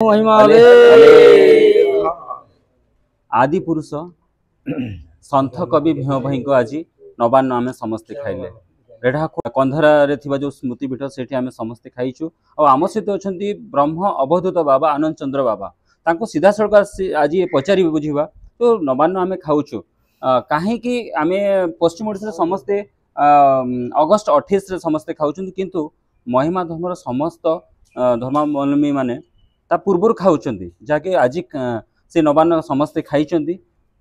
महिमाले आदि पुरुष संत कवि भीम भाई को आज नवान्न आम समस्ते खाइले रेढ़ा कंधरा जो स्मृतिपीठ से आम समस्ते खाइचु आम सहित अच्छा ब्रह्म अवधूत बाबा आनंद चंद्र बाबा तांको सीधा सड़क आज पचारि बुझा तो नवान्न आम खाऊचु कहीं आम पश्चिम ओडिशा समस्ते अगस्ट 28 समस्ते खाऊं किंतु महिमा धर्मर समस्त धर्मावलम्बी माने ता पूर्वर खाऊं जहाँकि आज से नवान्न समस्ते खाई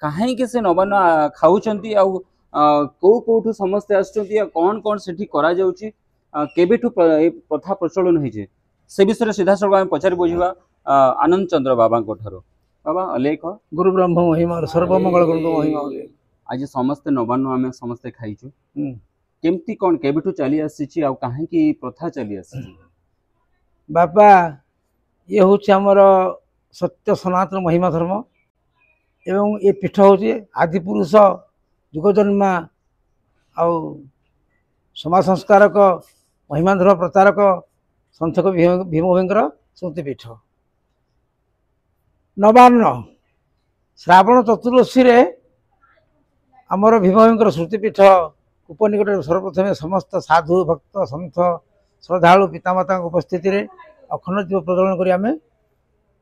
कहीं से नवान्न खाऊं कौ कौठु समस्ते आसुँच कौन कौन से केबेठु प्रथा प्रचलन होइछे से विषय सीधा सड़क आम पचारि बुझा आनंद चंद्र बाबा बाबा अलेख गुरु ब्रह्म महिमा सर्वमंगल गुरु महिमा आज समस्ते नवान्न आम समस्ते खाइचु केमती कौन केबेठु चली आसी आ कहीं प्रथा चली आसी बापा ये हूँ आमर सत्य सनातन महिमा धर्म एवं ये पीठ हूँ आदि पुरुष जुगजन्मा आउ समाज संस्कारक महिमा धर्म प्रचारक संथक भीम भाईंकर स्मृतिपीठ नवान्न श्रावण चतुर्दशी रे आमर भीम भाईंकर स्मृतिपीठ उपनिकट सर्वप्रथमे समस्त साधु भक्त सन्थ श्रद्धालु पितामाता उपस्थिति रे अखंड दीप प्रज्वलन करी आमे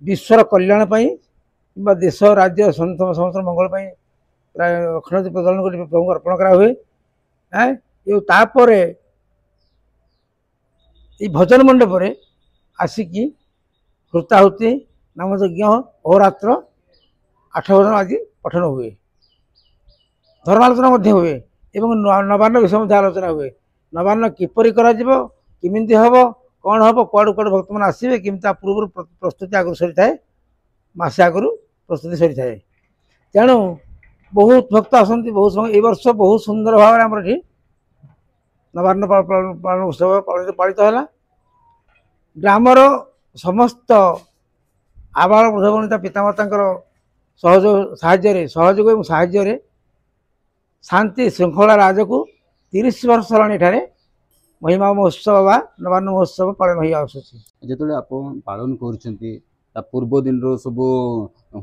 विश्वर कल्याण पाई कि देश राज्य समस्त मंगल पाई प्राय अखंड दीप प्रज्वलन कर प्रभु अर्पण करा हुए ये तापरे ये भजन मंडप रे आसिकी हृताहुति नाम यज्ञ अहोरात्र 8 भजन आज पठन हुए धर्मालोचना हुए एवं नवान्न विषय आलोचना हुए नवान्न किपरि करा जिवो किमिति हबो कौन हम कुआड़ कुआड़ भक्त मैंने आसवे कि पूर्व प्रस्तुति आगुरी सरी थाए मसे आगुरी प्रस्तुति सरी थाए तेणु बहुत भक्त आसती बहुत समय वर्ष बहुत सुंदर भाव आमर ये नवान्न पालन उत्सव पालित है ग्रामर समस्त आबाल वृद्धवनिता पितामाता सहयोग साहाय्य शांति श्रृंखला राज को 30 वर्ष है महिमा महोत्सव बा नवान्न महोत्सव पालन हो आसुची जो आप पालन कर पूर्व दिन रो सब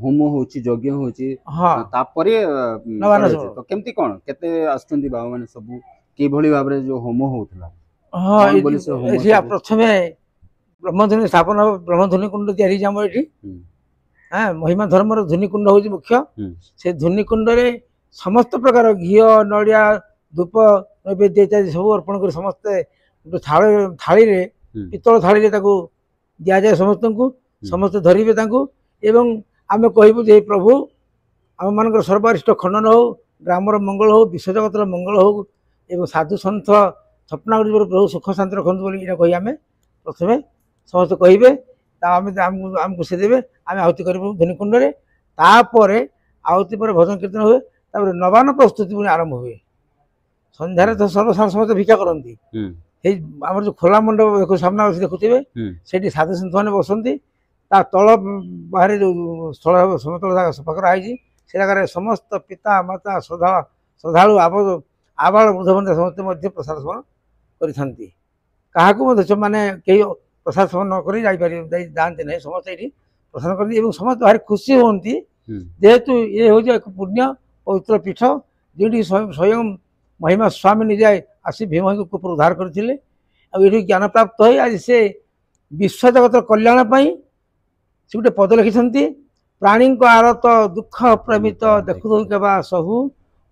होम होची यज्ञ होची हां तापरे नवान्न तो केमती कोन केते आछुंती बाबा माने सब के भली भाबरे जो होम होउतला हां एसिया प्रथमे ब्रह्मधुनी स्थापन ब्रह्मधुनी कुंड तयारी जाम एठी हां महिमा धर्म रो धुनी कुंड होची मुख्य से धुनी कुंड रे समस्त प्रकार घी नड़िया धूप नैवेद्य इत्यादि सब अर्पण कर समस्ते थाली रे पितल थाली रे ताकू दिया जाए समस्त को समस्त धरिबे ताकू एवं आमे कहबू जे प्रभु आम मान सर्वारिष्ट खंडन हो ग्रामर मंगल हो विश्व जगतर मंगल हो एवं साधु सन्थ सपना गुड़ प्रभु सुख शांति रखु बोली कही आम प्रथमे समस्त कहे आमको से देवे आम आहुति करूँ धुनीकुंड में तापर आहुति पर भजन कीर्तन हुए तापर नवान्न प्रस्तुति पुणी आरंभ हुए संध्यारे तो सर्वसाधारण समस्त भिक्षा करती आम जो खोला मंडप सामना देखुवे से साधु सन्थ मैंने बसती तल बाहर जो स्थल समतल जगह सफा कराई से जगह समस्त पिता माता श्रद्धालु आबाल वृद्धवनिता समस्त प्रसाद सेवन कर माने कहीं प्रसाद सेवन नक जाते ना समस्त ये प्रसाद करती समस्त भारी खुशी हमें जेहेतु ये हूँ एक पुण्य पवित्र पीठ जो स्वयं महिमा स्वामी निजे आसी भीम भाई को उद्धार करते ये ज्ञान प्राप्त हो आज से विश्व जगत कल्याण से गोटे पद लिखिं प्राणी को आरत दुख प्रमित देखु केवल सहु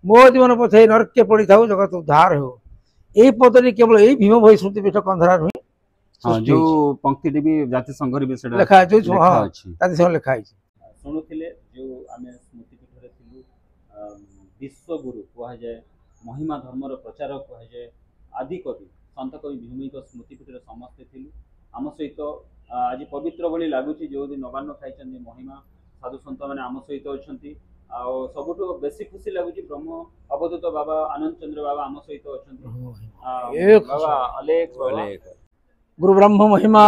मो जीवन पथे नरके पड़ी था जगत उद्धार हो यही पदरी केवल यही भीम भाई स्मृतिपीठ कंधरा हाँ, जो पंक्ति भी जाति संघ लिखा जो जाति संघ लिखाई शुणुले जो आम स्मृतिपीठ विश्व गुरु कह जाए महिमा धर्मर प्रचारक कह जाए आदि कवि संत कवि भीम भाई स्मृतिपीठ समस्ते थी आम सहित आज पवित्र भली लगुच जो दिन नवान्न खाई महिमा साधु सन्त मैंने आम सहित अच्छा सबुठ बेसी खुशी लगुच ब्रह्म अवधूत बाबा आनंद चंद्र बाबा आम सहित अच्छा बाबा अलेख गुरु ब्रह्म महिमा